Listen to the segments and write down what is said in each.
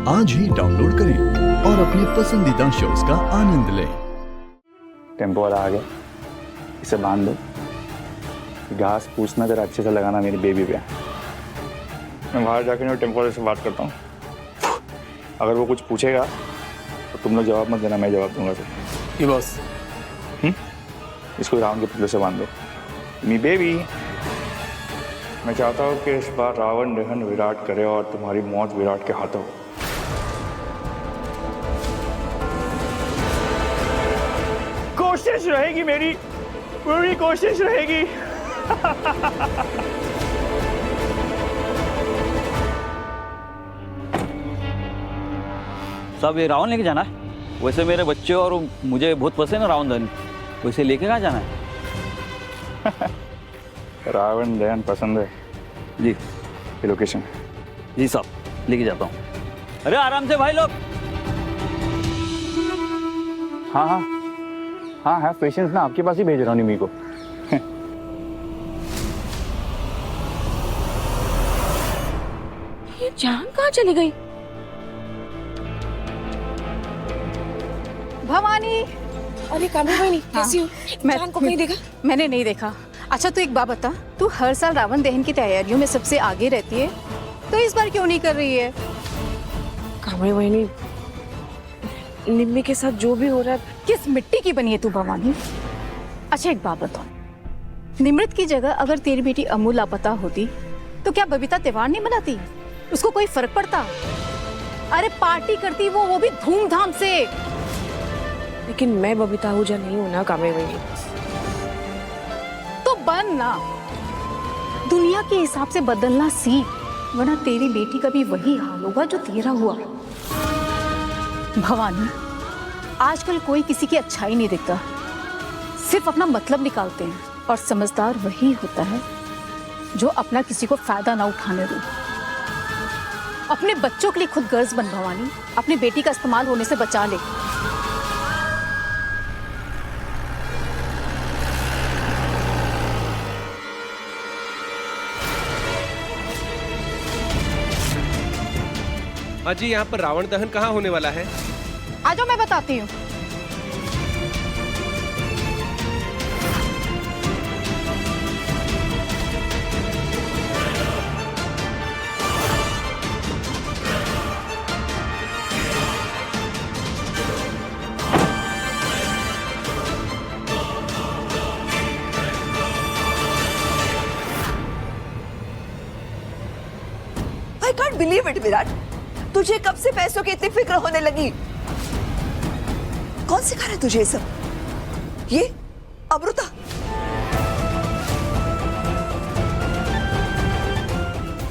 आज ही डाउनलोड करें और अपने पसंदीदा शोज का आनंद लें। टेम्पो वाला आ गया, इसे बांध दो। घास पूछना जरा अच्छे से लगाना मेरी बेबी पे। मैं बाहर जाकर टेम्पो वाले से बात करता हूँ। अगर वो कुछ पूछेगा तो तुम लोग जवाब मत देना, मैं जवाब दूंगा सर। ये बॉस इसको रावण के पुतले से बांध दो। मी बेबी, मैं चाहता हूँ कि इस बार रावण दहन विराट करे और तुम्हारी मौत विराट के हाथों। कोशिश रहेगी, मेरी पूरी कोशिश रहेगी। साहब ये रावण लेके जाना है। वैसे मेरे बच्चे और मुझे बहुत पसंद है रावण दहन, वैसे लेके कहाँ जाना है? रावण दहन पसंद है जी। ये लोकेशन। जी साहब लेके जाता हूँ। अरे आराम से भाई लोग। हाँ हाँ हाँ है पेशेंस ना, आपके पास ही भेज रहा हूँ निमी को। ये जान कहाँ चली गई? भवानी, अरे कामनी बहनी कैसी हो? जान को कहीं देखा? मैंने नहीं देखा। अच्छा तू एक बात बता, तू हर साल रावण दहन की तैयारियों में सबसे आगे रहती है, तो इस बार क्यों नहीं कर रही है? कामनी बहनी, निम्मी के साथ जो भी हो रहा है। किस मिट्टी की बनी है तू भवानी? अच्छा एक बात बताओ, निमृत की जगह अगर तेरी बेटी अमू लापता होती तो क्या बबीता त्योहार नहीं मनाती? उसको कोई फर्क पड़ता? अरे पार्टी करती वो भी धूमधाम से। लेकिन मैं बबीता आहूजा नहीं हूं ना कामनी बहनी। तो बन ना, दुनिया के हिसाब से बदलना सीख, वरना तेरी बेटी का भी वही हाल होगा जो तेरा हुआ। भवानी, आजकल कोई किसी की अच्छाई नहीं देखता, सिर्फ अपना मतलब निकालते हैं, और समझदार वही होता है जो अपना किसी को फायदा ना उठाने दे। अपने बच्चों के लिए खुद गर्ज बन भवानी, अपनी बेटी का इस्तेमाल होने से बचा ले। अजी यहाँ पर रावण दहन कहाँ होने वाला है? आ जाओ मैं बताती हूँ। I can't believe it, Virat. तुझे कब से पैसों की इतनी फिक्र होने लगी? कौन सिखा रहा है तुझे ये सब? ये अमृता,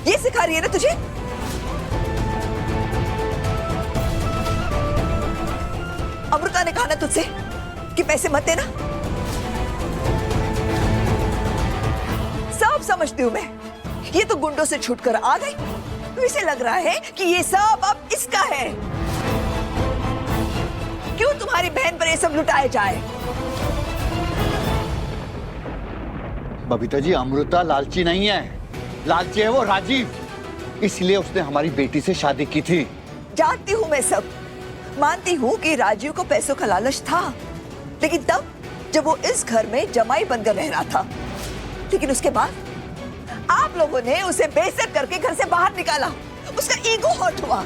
ये सिखा रही है ना तुझे? अमृता ने कहा ना तुझसे कि पैसे मत देना? सब समझती हूं मैं, ये तो गुंडों से छूटकर आ गई, तो इसे लग रहा है कि ये सब अब इसका है। क्यों तुम्हारी बहन पर ये सब लुटाए जाए? बबीता जी, अमृता लालची नहीं है, लालची है वो राजीव, इसलिए उसने हमारी बेटी से शादी की थी। जानती हूं मैं सब, मानती हूं कि राजीव को पैसों का लालच था, लेकिन तब जब वो इस घर में जमाई बनकर रह रहा था। लेकिन उसके बाद आप लोगों ने उसे बेइज्जत करके घर से बाहर निकाला, उसका ईगो हर्ट हुआ।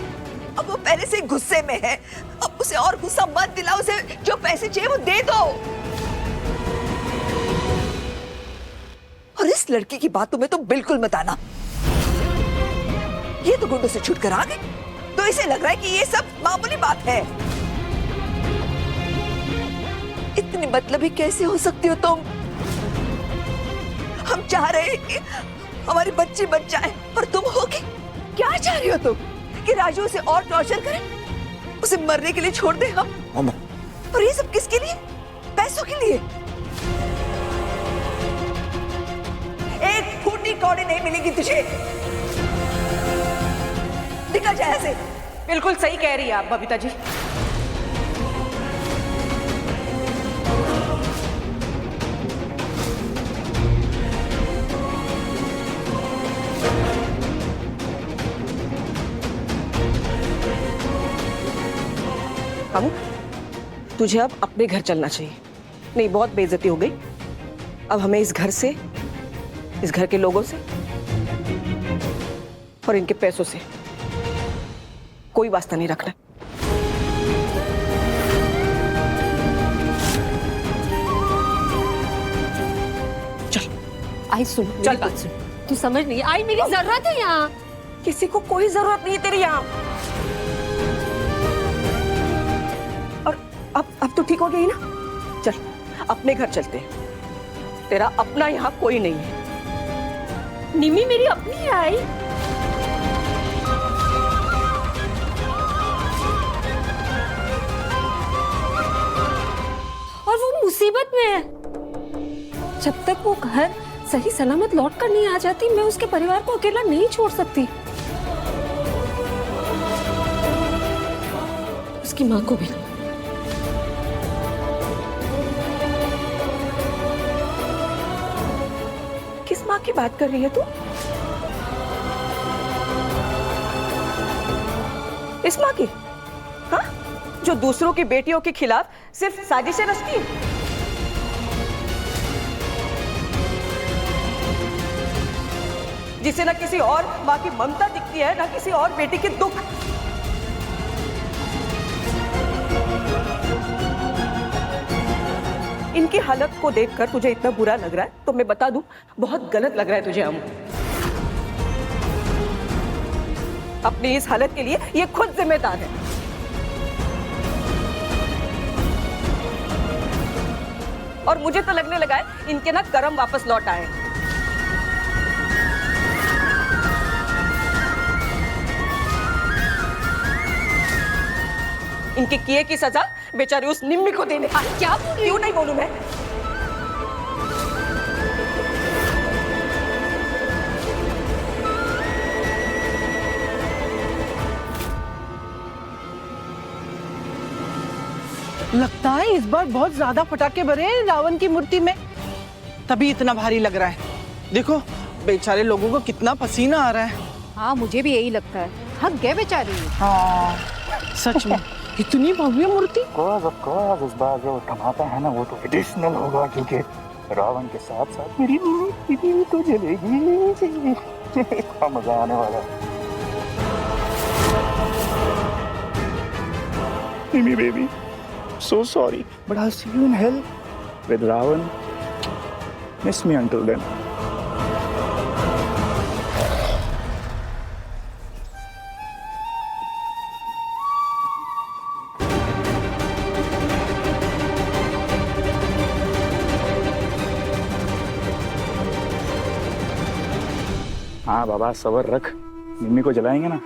अब वो पहले से गुस्से में है, अब उसे और गुस्सा मत दिलाओ, उसे जो पैसे चाहिए वो दे दो। और इस लड़की की बात तुम्हें तो बिल्कुल मत आना, ये तो गुंडों से छूटकर आ गई, तो इसे लग रहा है कि ये सब मामूली बात है। इतनी मतलबी कैसे हो सकती हो तुम? हम चाह रहे हैं कि हमारी बच्ची बच जाए, पर तुम हो कि क्या चाह रही हो तुम? कि राजू उसे और टॉर्चर करे, उसे मरने के लिए छोड़ दे हम? और ये सब किसके लिए? पैसों के लिए। एक फूटी कौड़ी नहीं मिलेगी तुझे, निकल जाए ऐसे। बिल्कुल सही कह रही है आप बबीता जी। हम तुझे अब अपने घर चलना चाहिए। नहीं, बहुत बेइज्जती हो गई। अब हमें इस घर से, इस घर के लोगों से और इनके पैसों से कोई वास्ता नहीं रखना। चल आई सुन, चल मेरी बात सुन। तू समझ नहीं आई, मेरी जरूरत है यहाँ। किसी को कोई जरूरत नहीं है तेरी यहाँ। और अब तो ठीक हो गई ना? चल अपने घर चलते हैं। तेरा अपना यहाँ कोई नहीं है। निम्मी मेरी अपनी है आई। और वो मुसीबत में है। जब तक वो घर सही सलामत लौट कर नहीं आ जाती, मैं उसके परिवार को अकेला नहीं छोड़ सकती। उसकी माँ को भी। किस माँ की बात कर रही है तू? इस माँ की? हाँ, जो दूसरों की बेटियों के खिलाफ सिर्फ साजिशें रचती है। जिसे ना किसी और माँ की ममता दिखती है, ना किसी और बेटी के दुख। इनकी हालत को देखकर तुझे इतना बुरा लग रहा है तो मैं बता दूं, बहुत गलत लग रहा है तुझे। हम अपनी इस हालत के लिए ये खुद जिम्मेदार है। और मुझे तो लगने लगा है इनके ना कर्म वापस लौट आए। इनके किए की सजा बेचारी उस निम्मी को देने। क्या बोल रही? क्यों नहीं बोलूं मैं? लगता है इस बार बहुत ज्यादा पटाखे भरे हैं रावण की मूर्ति में, तभी इतना भारी लग रहा है। देखो बेचारे लोगों को कितना पसीना आ रहा है। हाँ, मुझे भी यही लगता है। थक गए बेचारी। हाँ सच में इतनी भव्य मूर्ति। इस बार जो धमाका है ना वो तो एडिशनल होगा, क्योंकि रावण के साथ साथ मेरी दीदी भी तो जलेगी। क्या मजा आने वाला है। Mimi baby, so sorry, but I'll see you in hell with Ravan. Miss me until then. हाँ बाबा, सबर रख। मिम्मी को जलाएंगे ना